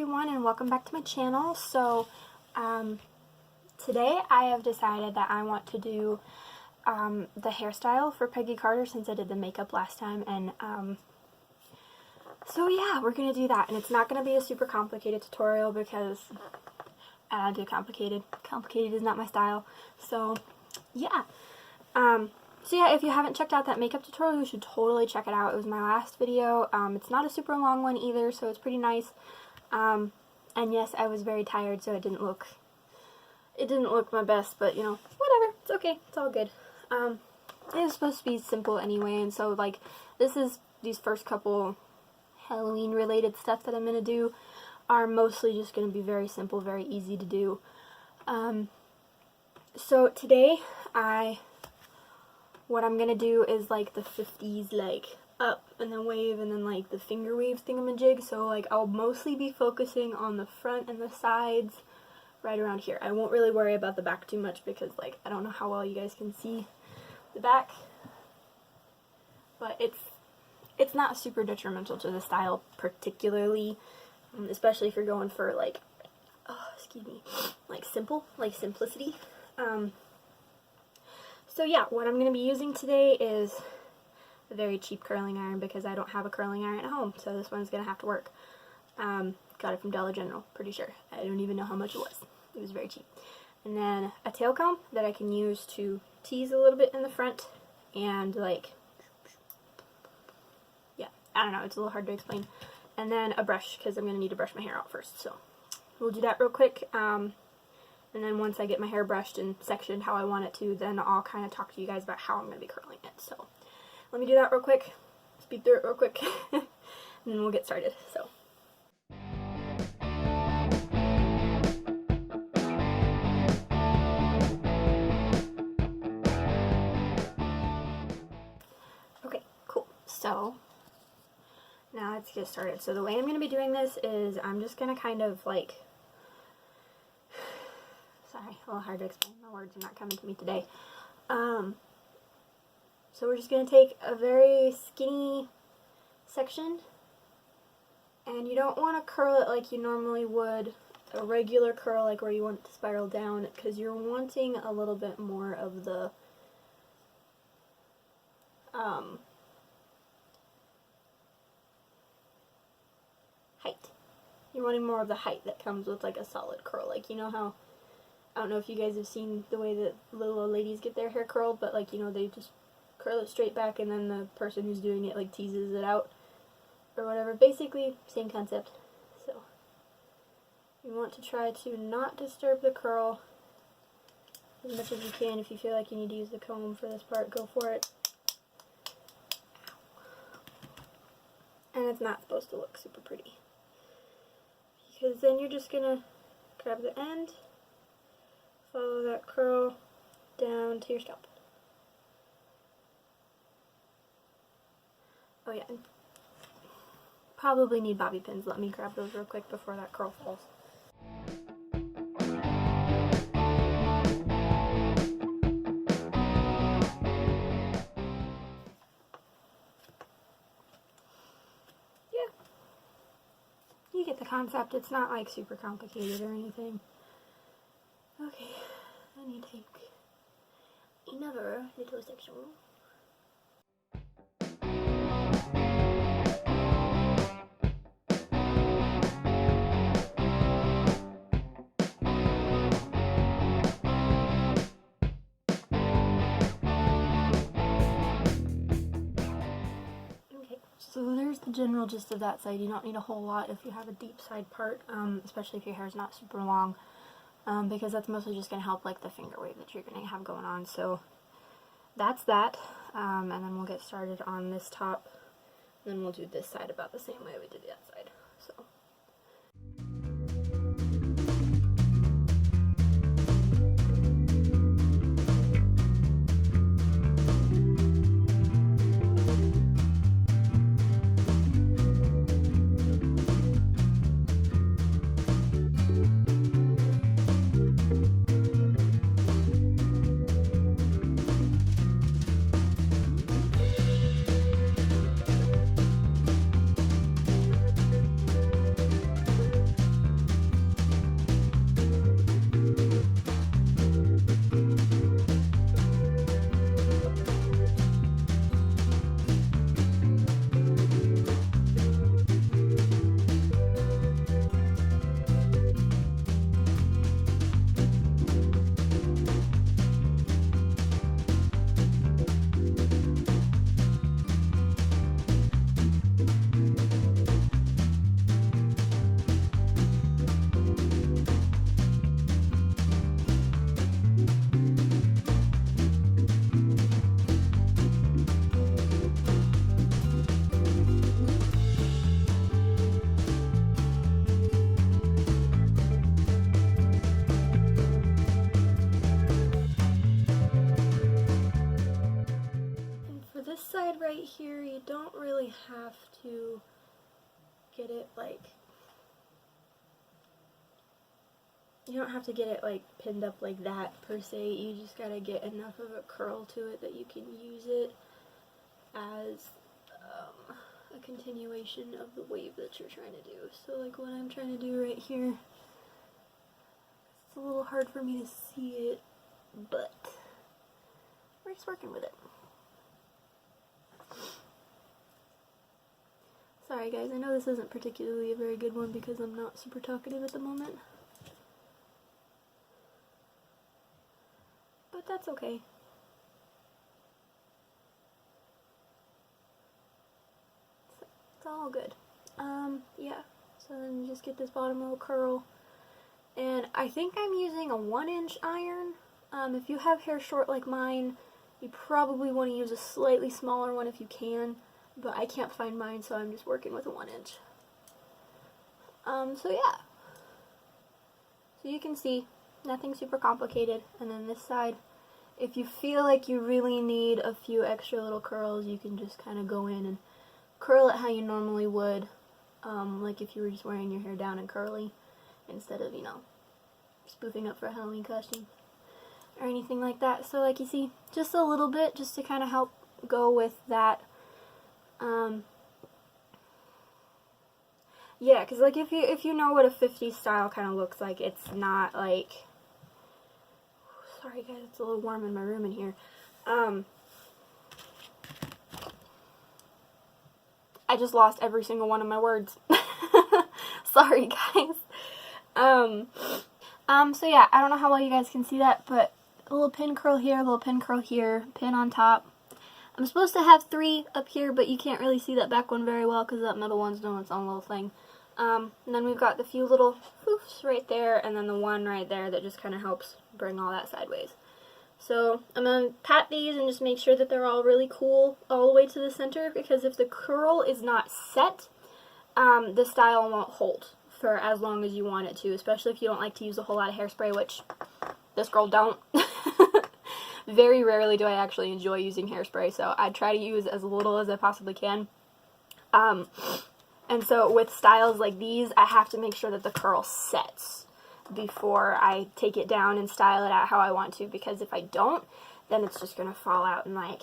everyone, and welcome back to my channel. So today I have decided that I want to do the hairstyle for Peggy Carter since I did the makeup last time, and so yeah, we're gonna do that. And it's not gonna be a super complicated tutorial because I don't do complicated. Complicated is not my style. So yeah. So yeah, if you haven't checked out that makeup tutorial, you should totally check it out. It was my last video. It's not a super long one either, so it's pretty nice. And yes, I was very tired, so it didn't look my best, but you know, whatever. It's okay. It's all good. It was supposed to be simple anyway, and so like these first couple Halloween related stuff that I'm gonna do are mostly just gonna be very simple, very easy to do. So today what I'm gonna do is like the 50s, like up and then wave and then like the finger wave thingamajig. So like I'll mostly be focusing on the front and the sides right around here. I won't really worry about the back too much because like I don't know how well you guys can see the back, but it's not super detrimental to the style particularly, especially if you're going for like like simplicity. So yeah, what I'm going to be using today is a very cheap curling iron because I don't have a curling iron at home, so this one's going to have to work. Got it from Dollar General, pretty sure. I don't even know how much it was. It was very cheap. And then a tail comb that I can use to tease a little bit in the front, and like, yeah, I don't know, it's a little hard to explain. And then a brush, because I'm going to need to brush my hair out first, so we'll do that real quick. And then once I get my hair brushed and sectioned how I want it to, then I'll kind of talk to you guys about how I'm going to be curling it. So let me do that real quick, speed through it real quick, and then we'll get started. So. Okay, cool. So now let's get started. So the way I'm going to be doing this is I'm just going to kind of like, sorry, a little hard to explain, my words are not coming to me today. So we're just going to take a very skinny section, and you don't want to curl it like you normally would a regular curl, like where you want it to spiral down, because you're wanting a little bit more of the height. You're wanting more of the height that comes with like a solid curl, like you know how, I don't know if you guys have seen the way that little old ladies get their hair curled, but like, you know, they just curl it straight back and then the person who's doing it like teases it out or whatever. Basically, same concept. So, you want to try to not disturb the curl as much as you can. If you feel like you need to use the comb for this part, go for it. And it's not supposed to look super pretty, because then you're just going to grab the end, follow that curl down to your scalp. Oh yeah, and probably need bobby pins. Let me grab those real quick before that curl falls. Yeah. You get the concept. It's not like super complicated or anything. Okay, then you take another little section. Okay, so there's the general gist of that side. You don't need a whole lot if you have a deep side part, especially if your hair is not super long. Because that's mostly just going to help like the finger wave that you're going to have going on. So that's that, and then we'll get started on this top, and then we'll do this side about the same way we did that side. So. this side right here, you don't really have to get it like, you don't have to get it like pinned up like that per se. You just gotta get enough of a curl to it that you can use it as a continuation of the wave that you're trying to do. So like what I'm trying to do right here, it's a little hard for me to see it, but we're just working with it. Sorry guys, I know this isn't particularly a very good one because I'm not super talkative at the moment. But that's okay. It's all good. Yeah. So then you just get this bottom little curl. And I think I'm using a 1-inch iron. If you have hair short like mine, you probably want to use a slightly smaller one if you can. But I can't find mine, so I'm just working with a 1-inch. So yeah. So you can see, nothing super complicated. And then this side, if you feel like you really need a few extra little curls, you can just kind of go in and curl it how you normally would. Like if you were just wearing your hair down and curly, instead of, you know, spoofing up for a Halloween costume or anything like that. So like you see, just a little bit, just to kind of help go with that. Yeah, because like if you know what a 50s style kind of looks like, it's not like, sorry guys, it's a little warm in my room in here. I just lost every single one of my words. Sorry guys. So yeah, I don't know how well you guys can see that, but a little pin curl here, a little pin curl here, pin on top. I'm supposed to have 3 up here, but you can't really see that back one very well because that middle one's doing its own little thing. And then we've got the few little foofs right there, and then the one right there that just kind of helps bring all that sideways. So I'm going to pat these and just make sure that they're all really cool all the way to the center, because if the curl is not set, the style won't hold for as long as you want it to, especially if you don't like to use a whole lot of hairspray, which this girl don't. Very rarely do I actually enjoy using hairspray, so I try to use as little as I possibly can. And so with styles like these, I have to make sure that the curl sets before I take it down and style it out how I want to, because if I don't, then it's just going to fall out in like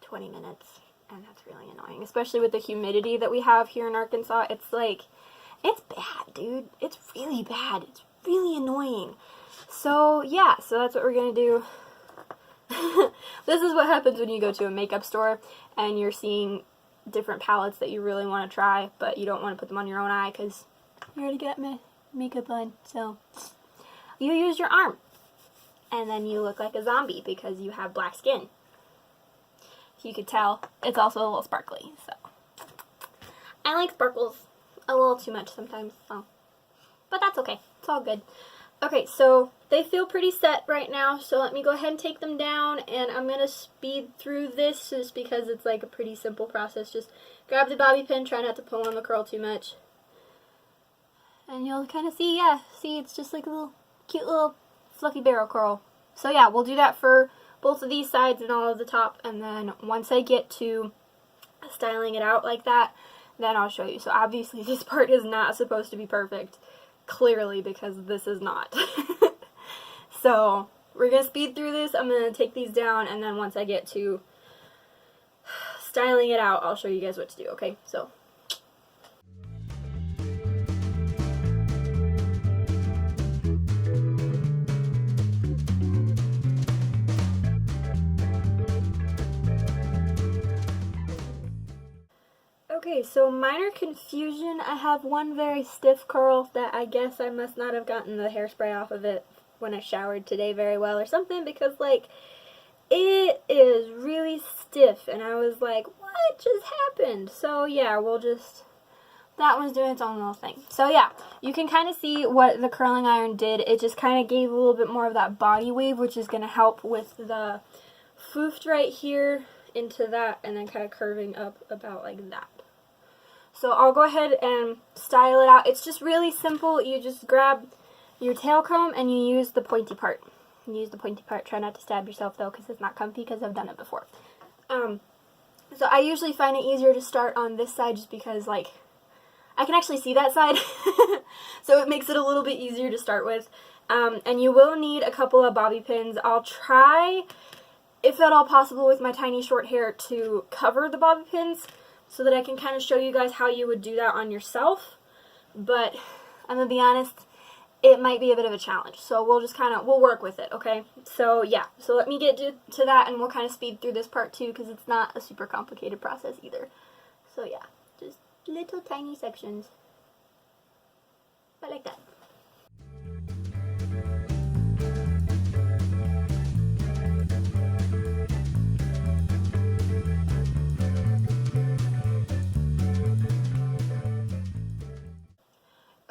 20 minutes, and that's really annoying, especially with the humidity that we have here in Arkansas. It's like, it's bad, dude. It's really bad. It's really annoying. So yeah, so that's what we're going to do. This is what happens when you go to a makeup store and you're seeing different palettes that you really want to try, but you don't want to put them on your own eye because you already got makeup on. So you use your arm, and then you look like a zombie because you have black skin. If you could tell, it's also a little sparkly. So I like sparkles a little too much sometimes, so, but that's okay. It's all good. Okay, so they feel pretty set right now, so let me go ahead and take them down, and I'm going to speed through this just because it's like a pretty simple process. Just grab the bobby pin, try not to pull on the curl too much, and you'll kind of see, yeah, see, it's just like a little cute little fluffy barrel curl. So yeah, we'll do that for both of these sides and all of the top, and then once I get to styling it out like that, then I'll show you. So obviously this part is not supposed to be perfect. Clearly, because this is not. So we're going to speed through this. I'm going to take these down, and then once I get to styling it out, I'll show you guys what to do, okay? So okay, so minor confusion. I have one very stiff curl that I guess I must not have gotten the hairspray off of it when I showered today very well or something, because like it is really stiff, and I was like, what just happened? So yeah, we'll just, that one's doing its own little thing. So yeah, you can kind of see what the curling iron did. It just kind of gave a little bit more of that body wave, which is going to help with the foofed right here into that, and then kind of curving up about like that. So I'll go ahead and style it out. It's just really simple. You just grab your tail comb and you use the pointy part. You use the pointy part. Try not to stab yourself though, because it's not comfy, because I've done it before. So I usually find it easier to start on this side just because, like, I can actually see that side. So it makes it a little bit easier to start with. And you will need a couple of bobby pins. I'll try, if at all possible with my tiny short hair, to cover the bobby pins so that I can kind of show you guys how you would do that on yourself. But I'm going to be honest, it might be a bit of a challenge. So we'll just we'll work with it, okay? So yeah, so let me get to that and we'll kind of speed through this part too because it's not a super complicated process either. So yeah, just little tiny sections. But like that.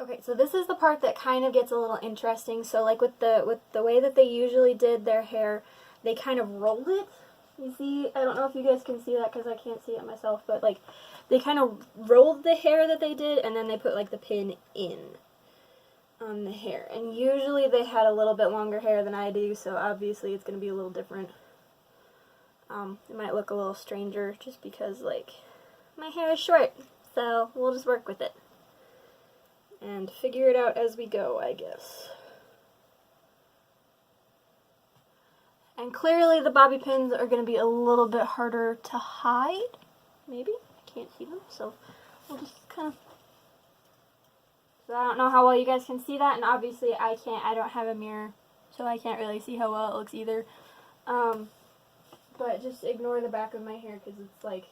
Okay, so this is the part that kind of gets a little interesting. So like with the way that they usually did their hair, they kind of rolled it. You see, I don't know if you guys can see that because I can't see it myself, but like they kind of rolled the hair that they did and then they put like the pin in on the hair. And usually they had a little bit longer hair than I do, so obviously it's going to be a little different. It might look a little stranger just because like my hair is short, so we'll just work with it and figure it out as we go, I guess. And clearly the bobby pins are going to be a little bit harder to hide. Maybe? I can't see them, so we'll just kind of... So I don't know how well you guys can see that, and obviously I don't have a mirror, so I can't really see how well it looks either. But just ignore the back of my hair because it's like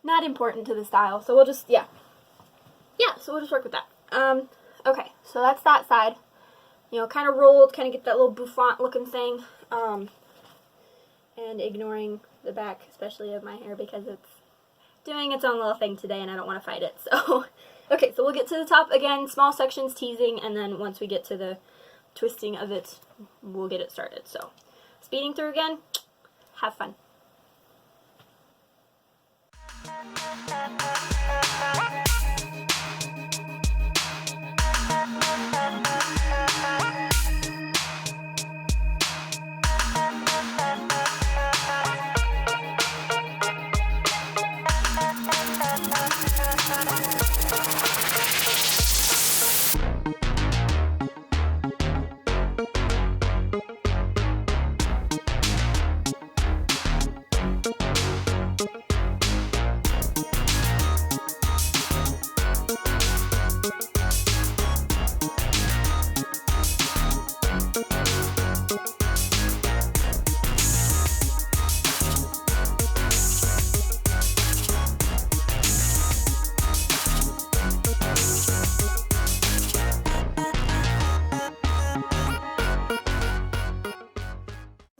not important to the style. So we'll just, yeah, so we'll just work with that. Okay, so that's that side. You know, kind of rolled, kind of get that little bouffant looking thing. And ignoring the back, especially of my hair, because it's doing its own little thing today and I don't want to fight it. So, okay, so we'll get to the top again, small sections, teasing, and then once we get to the twisting of it, we'll get it started. So, speeding through again, have fun.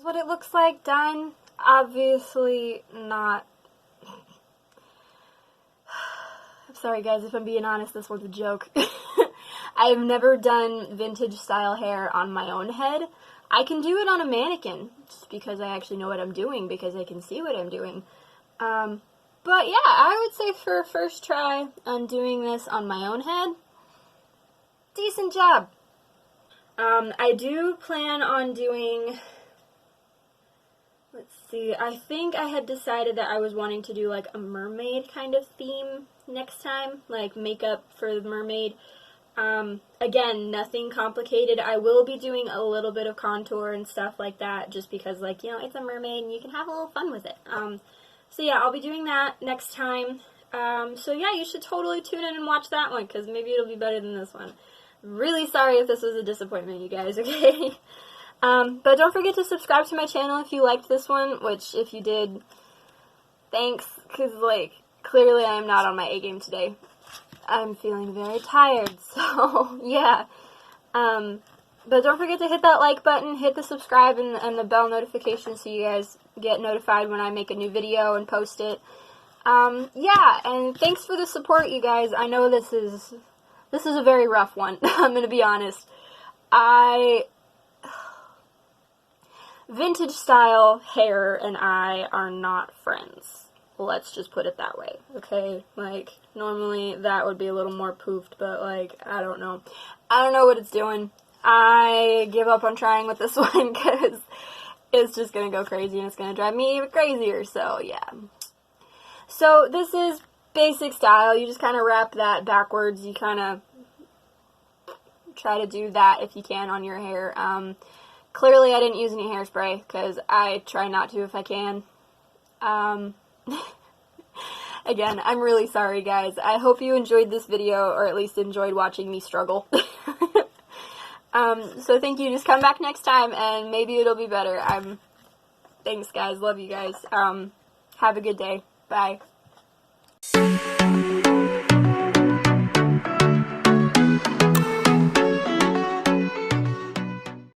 What it looks like done. Obviously not. I'm sorry guys, if I'm being honest, this one's a joke. I've never done vintage style hair on my own head. I can do it on a mannequin just because I actually know what I'm doing, because I can see what I'm doing. But yeah, I would say for a first try on doing this on my own head, decent job. I do plan on doing, let's see, I think I had decided that I was wanting to do like a mermaid kind of theme next time, like makeup for the mermaid. Again, nothing complicated. I will be doing a little bit of contour and stuff like that just because, like, you know, it's a mermaid and you can have a little fun with it. So yeah, I'll be doing that next time. So yeah, you should totally tune in and watch that one because maybe it'll be better than this one. Really sorry if this was a disappointment, you guys, okay? But don't forget to subscribe to my channel if you liked this one, which if you did, thanks, because, like, clearly I am not on my A game today. I'm feeling very tired, so, yeah. But don't forget to hit that like button, hit the subscribe and the bell notification so you guys get notified when I make a new video and post it. Yeah, and thanks for the support, you guys. I know this is a very rough one, I'm going to be honest. Vintage style hair and I are not friends. Let's just put it that way, okay? Like, normally that would be a little more poofed, but, like, I don't know. I don't know what it's doing. I give up on trying with this one because it's just gonna go crazy and it's gonna drive me even crazier. So yeah. So this is basic style. You just kind of wrap that backwards. You kind of try to do that if you can on your hair. Clearly I didn't use any hairspray because I try not to if I can. Again, I'm really sorry, guys. I hope you enjoyed this video, or at least enjoyed watching me struggle. So thank you. Just come back next time, and maybe it'll be better. Thanks, guys. Love you guys. Have a good day. Bye.